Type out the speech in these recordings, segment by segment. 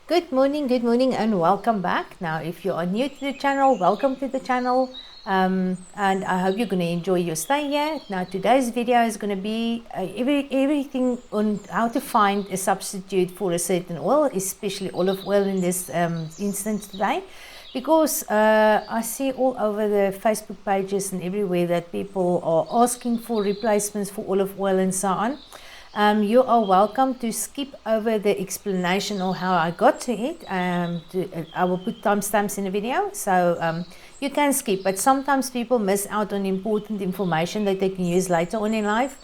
Good morning, and welcome back. Now, if you are new to the channel, welcome to the channel. And I hope you're going to enjoy your stay here. Now, today's video is going to be everything on how to find a substitute for a certain oil, especially olive oil in this instance today. Because I see all over the Facebook pages and everywhere that people are asking for replacements for olive oil and so on. You are welcome to skip over the explanation of how I got to it. I will put timestamps in the video, so you can skip. But sometimes people miss out on important information that they can use later on in life,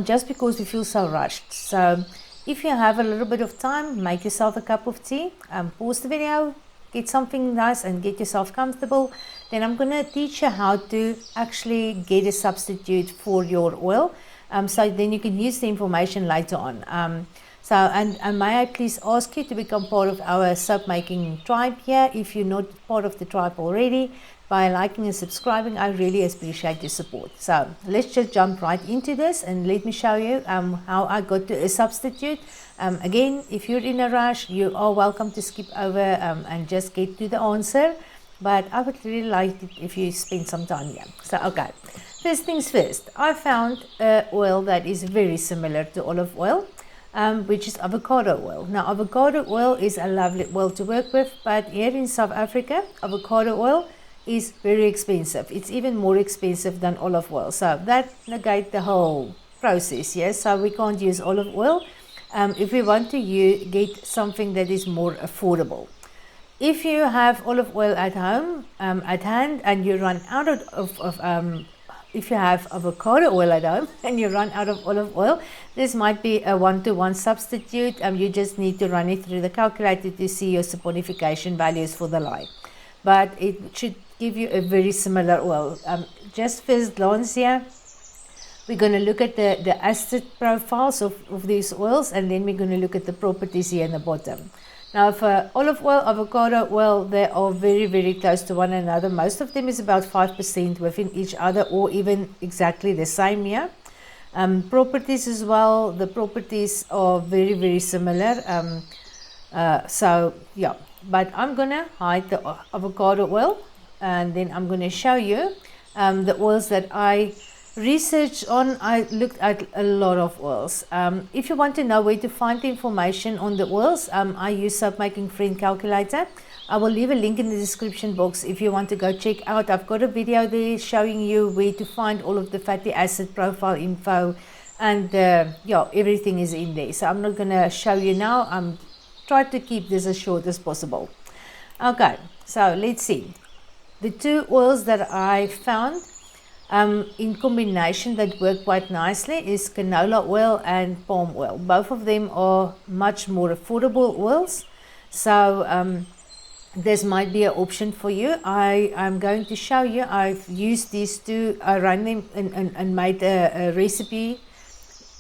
just because we feel so rushed. So if you have a little bit of time, make yourself a cup of tea, pause the video, get something nice and get yourself comfortable. Then I'm going to teach you how to actually get a substitute for your oil. So then you can use the information later on. And may I please ask you to become part of our soap making tribe here if you're not part of the tribe already. By liking and subscribing, I really appreciate your support. So let's just jump right into this and let me show you how I got to a substitute. Again, if you're in a rush, you are welcome to skip over and just get to the answer. But I would really like it if you spend some time here. So, okay. First things first, I found oil that is very similar to olive oil, which is avocado oil. Now, avocado oil is a lovely oil to work with, but here in South Africa, avocado oil is very expensive. It's even more expensive than olive oil. So that negates the whole process, yes? So we can't use olive oil if we want to get something that is more affordable. If you have olive oil at home, at hand, and you run out if you have avocado oil at home and you run out of olive oil, this might be a one-to-one substitute. You just need to run it through the calculator to see your saponification values for the lye. But it should give you a very similar oil. Just first glance here, we're going to look at the acid profiles of these oils, and then we're going to look at the properties here in the bottom. Now, for olive oil, avocado oil, they are very, very close to one another. Most of them is about 5% within each other, or even exactly the same here. Properties as well, the properties are very, very similar. So, yeah, but I'm going to hide the avocado oil, and then I'm going to show you the oils that I researched on. I looked at a lot of oils. If you want to know where to find the information on the oils, I use Soap Making Friend Calculator. I will leave a link in the description box if you want to go check out. I've got a video there showing you where to find all of the fatty acid profile info, and yeah, everything is in there. So I'm not going to show you now. I'm trying to keep this as short as possible. Okay, so let's see. The two oils that I found in combination that work quite nicely is canola oil and palm oil. Both of them are much more affordable oils, so this might be an option for you. I'm going to show you. I've used these two. I ran them and made a recipe,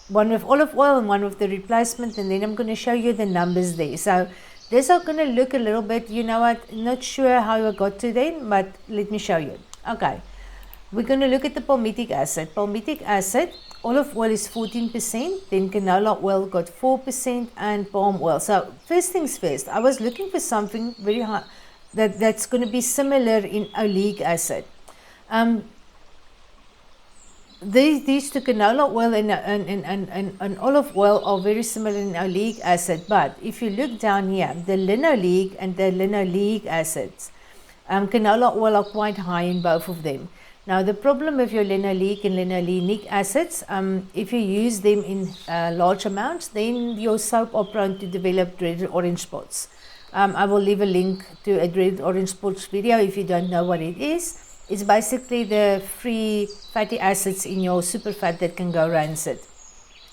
one with olive oil and one with the replacement, and then I'm going to show you the numbers there. So these are going to look a little bit, you know what, not sure how I got to them, but let me show you. Okay. We're going to look at the palmitic acid. Palmitic acid, olive oil is 14%, then canola oil got 4%, and palm oil. So first things first, I was looking for something very high that's going to be similar in oleic acid. These two, canola oil and olive oil, are very similar in oleic acid. But if you look down here, the linoleic and the linoleic acids, canola oil are quite high in both of them. Now, the problem with your linoleic and linolenic acids, if you use them in large amounts, then your soap are prone to develop dreaded orange spots. I will leave a link to a dreaded orange spots video if you don't know what it is. It's basically the free fatty acids in your superfat that can go rancid.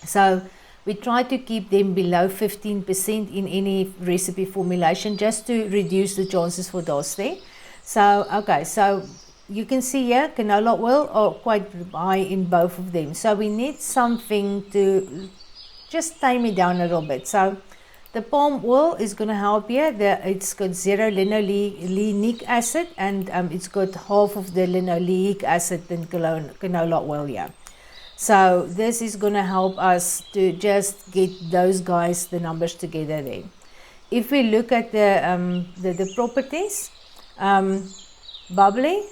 So we try to keep them below 15% in any recipe formulation, just to reduce the chances for DOS there. So, okay, so you can see here, canola oil are quite high in both of them. So we need something to just tame it down a little bit. So the palm oil is going to help here. It's got 0 linoleic acid, and it's got half of the linoleic acid than canola oil here. So this is going to help us to just get those guys, the numbers together there. if we look at the properties, bubbly,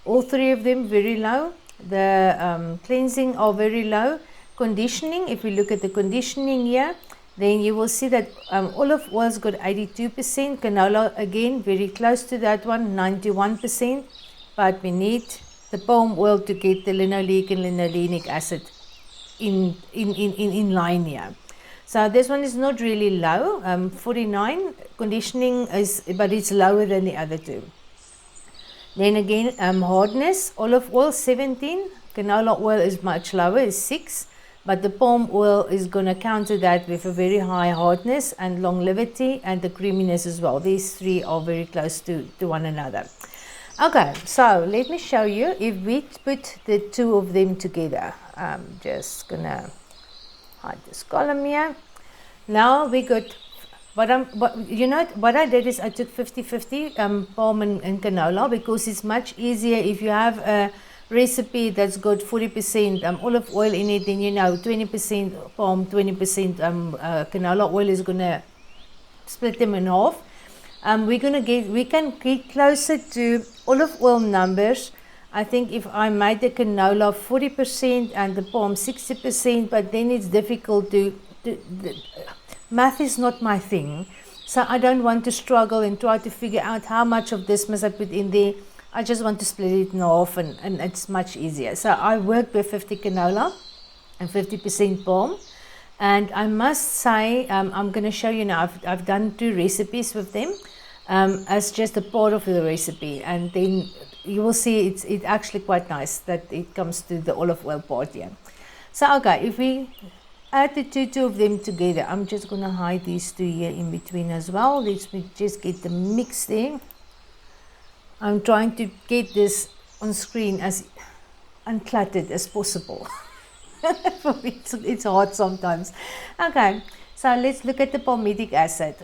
all three of them very low. The cleansing are very low. Conditioning, if we look at the conditioning here, then you will see that olive oil's got 82%. Canola, again, very close to that one, 91%. But we need the palm oil to get the linoleic and linolenic acid in line here. So this one is not really low, 49. Conditioning is, but it's lower than the other two. Then again, hardness, olive oil 17, canola oil is much lower, is 6, but the palm oil is going to counter that with a very high hardness and longevity and the creaminess as well. These three are very close to one another. Okay, so let me show you if we put the two of them together. I'm just going to hide this column here. Now we got... What I did is I took 50-50 palm and canola, because it's much easier if you have a recipe that's got 40% olive oil in it, then 20% palm, 20% canola oil is going to split them in half. We can get closer to olive oil numbers. I think if I made the canola 40% and the palm 60%, but then it's difficult math is not my thing, so I don't want to struggle and try to figure out how much of this must I put in there. I just want to split it in half, and it's much easier. So I work with 50 canola and 50% palm, and I must say, I'm going to show you now, I've done 2 recipes with them as just a part of the recipe, and then you will see it's actually quite nice that it comes to the olive oil part here. So okay, if we add the two of them together, I'm just going to hide these two here in between as well. Let's just get the mix there. I'm trying to get this on screen as uncluttered as possible. It's hard sometimes. Okay, so let's look at the palmitic acid.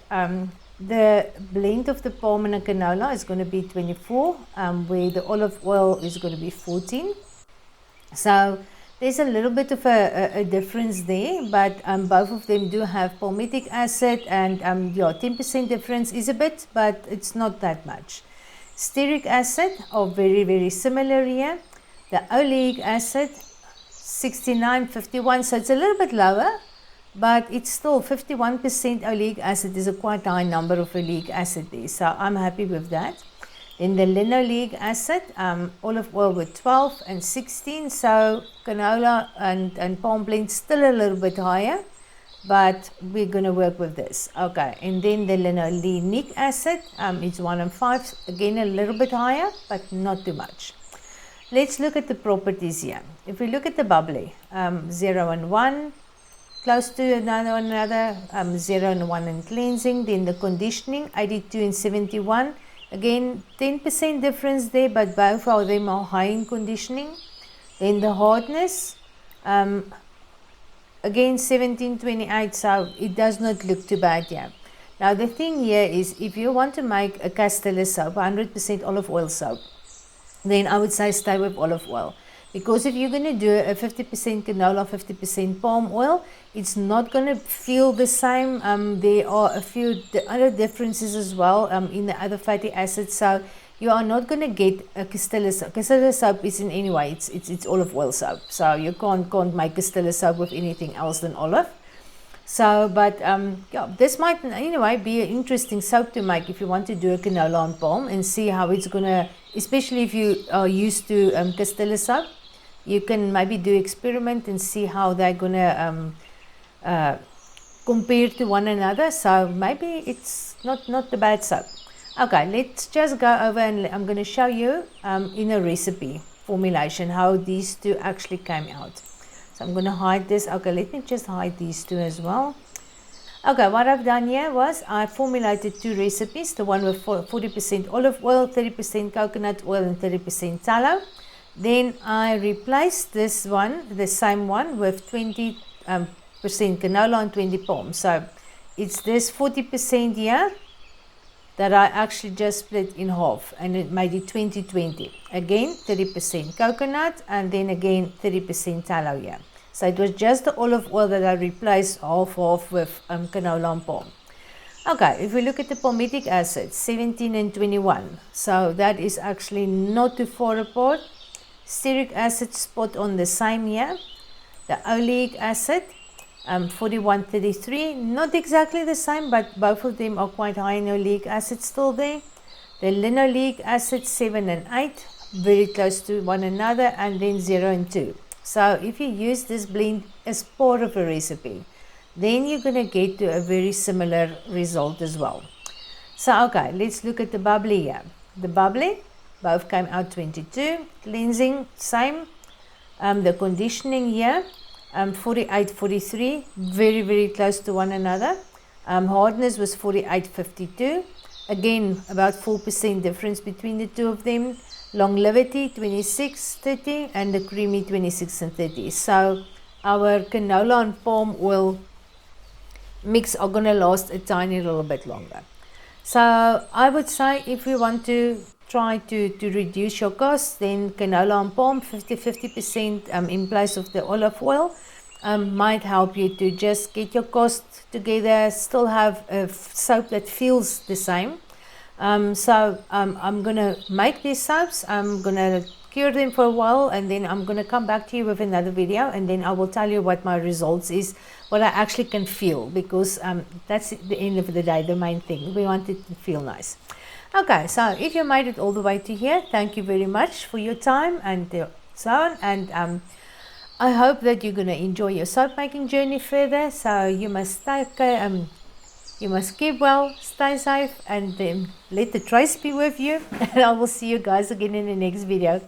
The blend of the palm and the canola is going to be 24, where the olive oil is going to be 14. So there's a little bit of a difference there, but both of them do have palmitic acid, and 10% difference is a bit, but it's not that much. Stearic acid are very, very similar here. The oleic acid, 69, 51, so it's a little bit lower, but it's still 51% oleic acid is a quite high number of oleic acid there, so I'm happy with that. Then the linoleic acid, olive oil with 12 and 16, so canola and palm blend still a little bit higher, but we're going to work with this. Okay, and then the linolenic acid, it's 1 and 5, again a little bit higher, but not too much. Let's look at the properties here. If we look at the bubbly, 0 and 1, close to another, 0 and 1 in cleansing. Then the conditioning, 82 and 71. Again, 10% difference there, but both of them are high in conditioning. Then the hardness, again 1728, so it does not look too bad here. Now the thing here is, if you want to make a Castella soap, 100% olive oil soap, then I would say stay with olive oil. Because if you're going to do a 50% canola, 50% palm oil, it's not going to feel the same. There are a few other differences as well in the other fatty acids. So you are not going to get a Castella soap. Castella soap is in any way, it's olive oil soap. So you can't make Castella soap with anything else than olive. So, but yeah, this might anyway be an interesting soap to make if you want to do a canola and palm and see how it's going to, especially if you are used to Castella soap. You can maybe do experiment and see how they're going to compare to one another. So maybe it's not the bad soap. Okay, let's just go over and I'm going to show you in a recipe formulation how these two actually came out. So I'm going to hide this. Okay, let me just hide these two as well. Okay, what I've done here was I formulated 2 recipes. The one with 40% olive oil, 30% coconut oil and 30% tallow. Then I replaced this one, the same one, with 20% canola and 20 palm. So it's this 40% here that I actually just split in half, and it made it 20-20. Again, 30% coconut, and then again 30% tallow here. So it was just the olive oil that I replaced half with canola and palm. Okay, if we look at the palmitic acid, 17 and 21, so that is actually not too far apart. Stearic acid spot on the same here. The oleic acid, 4133, not exactly the same, but both of them are quite high in oleic acid still there. The linoleic acid, 7 and 8, very close to one another, and then 0 and 2. So if you use this blend as part of a recipe, then you're going to get to a very similar result as well. So okay, let's look at the bubbly here. The bubbly, both came out 22. Cleansing, same. The conditioning here, 48, 43, very close to one another. Hardness was 48, 52. Again, about 4% difference between the two of them. Longevity, 26, 30, and the creamy, 26 and 30. So our canola and palm oil mix are going to last a tiny little bit longer. So I would say if you want to try to reduce your costs, then canola and palm 50% in place of the olive oil might help you to just get your costs together, still have a soap that feels the same. So I'm going to make these soaps, I'm going to cure them for a while, and then I'm going to come back to you with another video, and then I will tell you what my results is, what I actually can feel, because that's at the end of the day the main thing. We want it to feel nice. Okay, so if you made it all the way to here, thank you very much for your time and so on, and I hope that you're going to enjoy your soap making journey further. So you must stay you must keep well, stay safe, and let the trace be with you. And I will see you guys again in the next video.